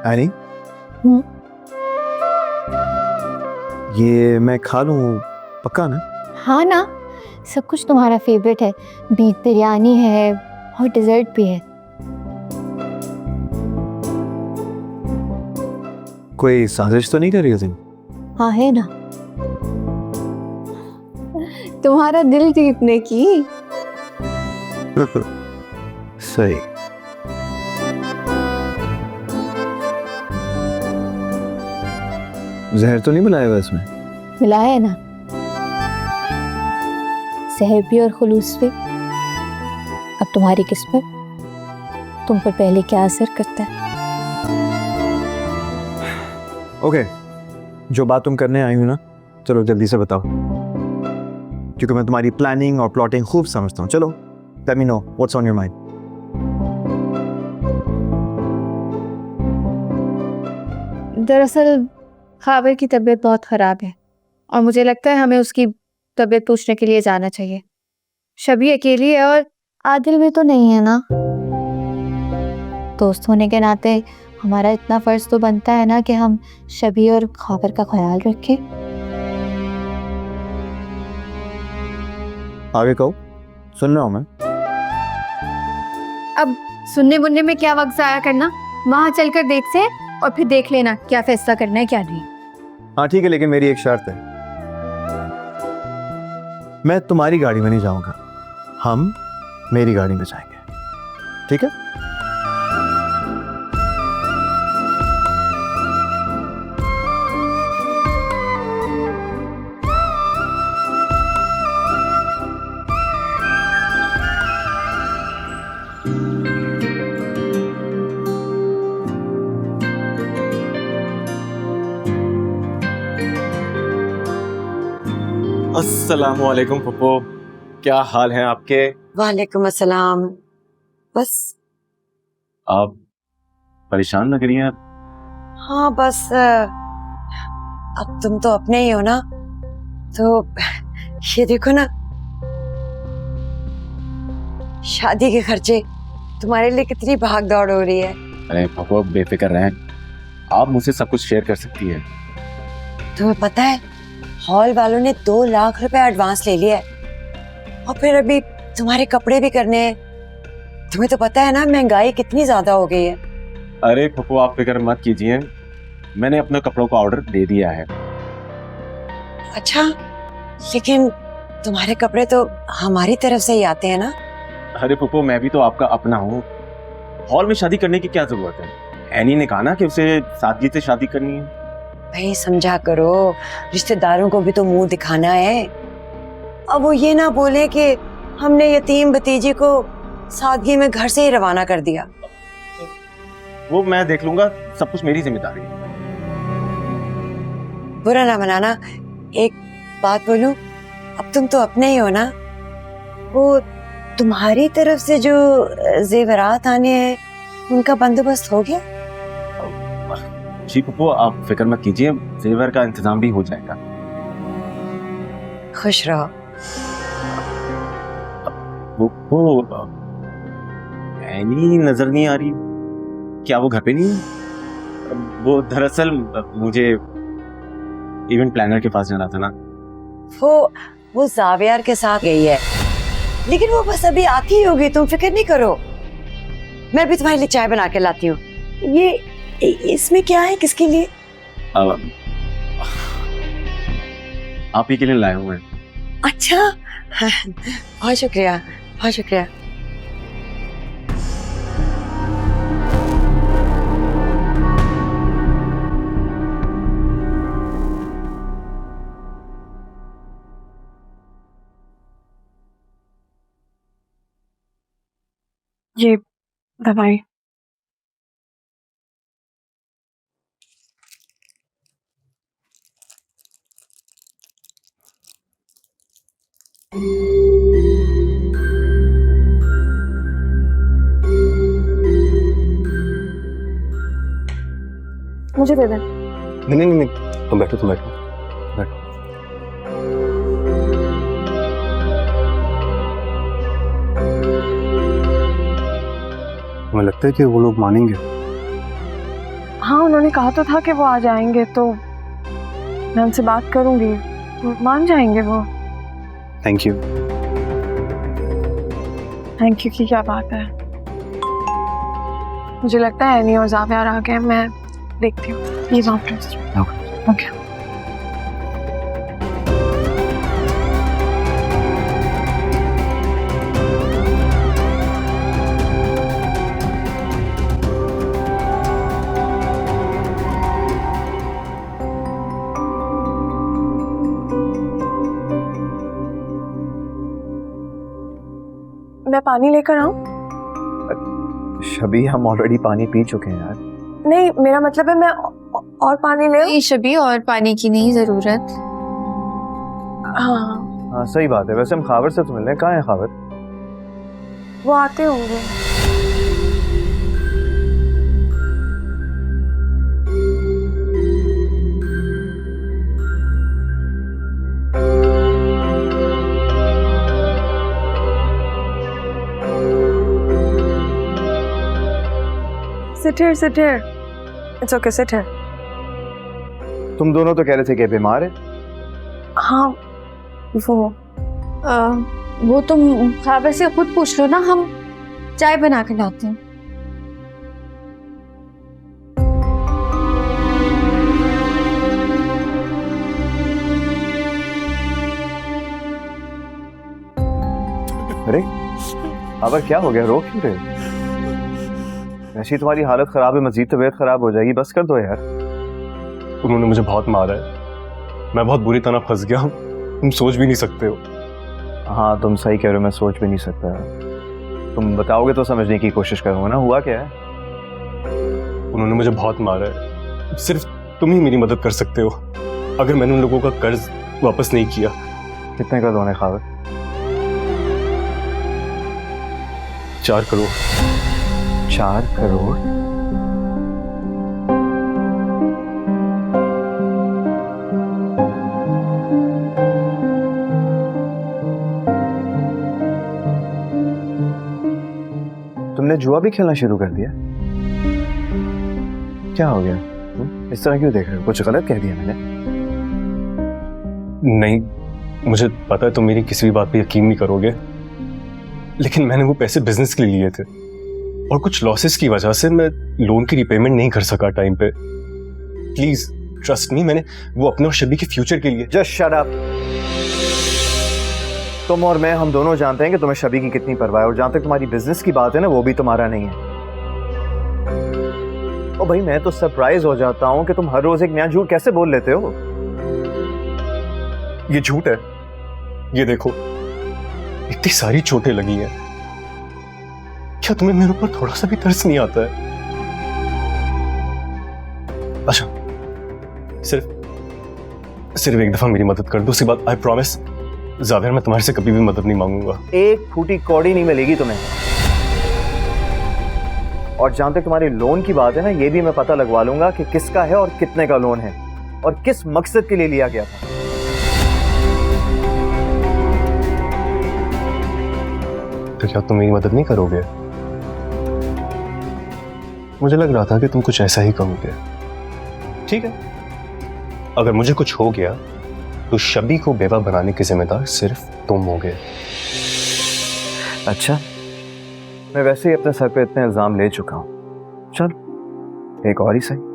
Any, हम्म, ये मैं खा लूँ पक्का ना? हाँ ना, सब कुछ तुम्हारा फेवरेट है। बीफ बिरयानी है और डिजर्ट भी है। कोई साजिश तो नहीं कर रही हो तुम? हाँ है ना, तुम्हारा दिल जीतने की। सही। जहर तो नहीं मिलाया हुआ इसमें? मिला है ना, सहर भी और खुलूस भी। अब तुम्हारी किस्मत, तुम पर पहले क्या असर करता है। ओके, जो बात तुम करने आई हो ना, चलो जल्दी से बताओ, क्योंकि मैं तुम्हारी प्लानिंग और प्लॉटिंग खूब समझता हूँ। चलो, let me know what's on your mind. दरअसल खाबर की तबीयत बहुत ख़राब है और मुझे लगता है हमें उसकी तबीयत पूछने के लिए जाना चाहिए। शबी अकेली है और आदिल भी तो नहीं है ना। दोस्त होने के नाते हमारा इतना फर्ज तो बनता है ना कि हम शबी और खाबर का ख्याल रखें। आगे कहो, सुन रहा हूँ मैं। अब सुनने मुनने में क्या वक्त ज़ाया करना, वहाँ चलकर देख से और फिर देख लेना क्या फैसला करना है क्या नहीं। हाँ ठीक है, लेकिन मेरी एक शर्त है, मैं तुम्हारी गाड़ी में नहीं जाऊंगा, हम मेरी गाड़ी में जाएंगे, ठीक है? अस्सलामुअलैकुम पप्पो, क्या हाल हैं आपके? वालेकुम अस्सलाम। बस आप परेशान लग रही हैं। हाँ बस अब तुम तो अपने ही हो ना, तो ये देखो ना, शादी के खर्चे, तुम्हारे लिए कितनी भाग दौड़ हो रही है। अरे पप्पो बेफिक्र रहें, आप मुझसे सब कुछ शेयर कर सकती है। तुम्हें पता है हॉल वालों ने 2 लाख रुपए एडवांस ले लिया है और फिर अभी तुम्हारे कपड़े भी करने हैं। तुम्हें तो पता है ना महंगाई कितनी ज्यादा हो गई है। अरे पप्पो आप फिक्र मत कीजिए, मैंने अपने कपड़ों का ऑर्डर दे दिया है। अच्छा, लेकिन तुम्हारे कपड़े तो हमारी तरफ से ही आते हैं ना। अरे पप्पो मैं भी तो आपका अपना हूँ, हॉल में शादी करने की क्या जरूरत है? एनी ने कहा ना कि उसे सादगी से शादी करनी है। भाई समझा करो, रिश्तेदारों को भी तो मुंह दिखाना है। अब वो ये ना बोले कि हमने यतीम भतीजी को सादगी में घर से ही रवाना कर दिया। वो मैं देख लूंगा, सब कुछ मेरी जिम्मेदारी है। बुरा ना मनाना, एक बात बोलूं, अब तुम तो अपने ही हो ना। वो तुम्हारी तरफ से जो जेवरात आने हैं उनका बंदोबस्त हो गया? जी पप्पो आप फिक्र मत कीजिए, जेवर का इंतजाम भी हो जाएगा। खुश रहो। वो एनी नजर नहीं आ रही, क्या वो घर पे नहीं है? वो दरअसल मुझे इवेंट प्लानर के पास जाना था ना। वो जावियर के साथ गई है, लेकिन वो बस अभी आती ही होगी, तुम फिक्र नहीं करो। मैं भी तुम्हारे लिए चाय बना के लाती हूँ। ये इसमें क्या है, किसके लिए? आप ही के लिए लाए हुए हैं। अच्छा, बहुत शुक्रिया, बहुत शुक्रिया। ये दवाई। मुझे दे दे। नहीं नहीं नहीं, तुम बैठो बैठो। तुम्हें लगता है कि वो लोग मानेंगे? हाँ उन्होंने कहा तो था कि वो आ जाएंगे, तो मैं उनसे बात करूंगी, मान जाएंगे वो। Thank you. थैंक यू की क्या बात है, मुझे लगता है एनी और ज़ावियार आ गए, मैं देखती हूँ। Please okay. मैं पानी लेकर आऊं? शबी हम ऑलरेडी पानी पी चुके हैं यार। नहीं मेरा मतलब है मैं और पानी ले आऊं? नहीं शबी, और पानी की नहीं जरूरत। हाँ हाँ सही बात है। वैसे हम खावर से तो मिल रहे हैं, कहाँ है खावर? वो आते होंगे। Sit here. It's okay, sit here. तुम दोनों तो कह रहे थे कि बीमार है। हाँ वो तुम खाबर से खुद पूछ लो ना, हम चाय बना के लाते हैं। अरे खावर क्या हो गया, रो क्यों रहे हो? ऐसी तुम्हारी हालत खराब है, मजीद तबीयत खराब हो जाएगी, बस कर दो यार। उन्होंने मुझे बहुत मारा है, मैं बहुत बुरी तरह फंस गया, तुम सोच भी नहीं सकते हो। हाँ तुम सही कह रहे हो, मैं सोच भी नहीं सकता। तुम बताओगे तो समझने की कोशिश करूंगा ना, हुआ क्या है? उन्होंने मुझे बहुत मारा है, सिर्फ तुम ही मेरी मदद कर सकते हो। अगर मैंने उन लोगों का कर्ज वापस नहीं किया। कितने का लोन है खावर? 4 करोड़। 4 करोड़? तुमने जुआ भी खेलना शुरू कर दिया? क्या हो गया? इस तरह क्यों देख रहे हो? कुछ गलत कह दिया मैंने? नहीं, मुझे पता है तुम मेरी किसी भी बात पे यकीन नहीं करोगे, लेकिन मैंने वो पैसे बिजनेस के लिए लिए थे और कुछ लॉसेस की वजह से मैं लोन की रिपेमेंट नहीं कर सका टाइम पे। प्लीज ट्रस्ट मी, मैंने वो अपने और शबी के फ्यूचर के लिए। Just shut up. तुम और मैं, हम दोनों जानते हैं कि तुम्हें शबी की कितनी परवाह है, और जहां तक तुम्हारी बिजनेस की बात है ना, वो भी तुम्हारा नहीं है। ओ भाई, मैं तो सरप्राइज हो जाता हूं कि तुम हर रोज एक नया झूठ कैसे बोल लेते हो। ये झूठ है, ये देखो इतनी सारी चोटें लगी हैं, क्या तुम्हें मेरे ऊपर थोड़ा सा भी तरस नहीं आता है? अच्छा सिर्फ एक दफा मेरी मदद कर दो, उसके बाद आई प्रॉमिस ज़ाविर मैं तुम्हारे से कभी भी मदद नहीं मांगूंगा। एक फूटी कौड़ी नहीं मिलेगी तुम्हें। और जहां तक तुम्हारे लोन की बात है ना, ये भी मैं पता लगवा लूंगा कि किसका है और कितने का लोन है और किस मकसद के लिए लिया गया था। तो क्या तुम मेरी मदद नहीं करोगे? मुझे लग रहा था कि तुम कुछ ऐसा ही कहोगे। ठीक है, अगर मुझे कुछ हो गया तो शबी को बेवा बनाने की जिम्मेदार सिर्फ तुम होगे। अच्छा, मैं वैसे ही अपने सर पे इतने इल्जाम ले चुका हूं, चल एक और ही सही।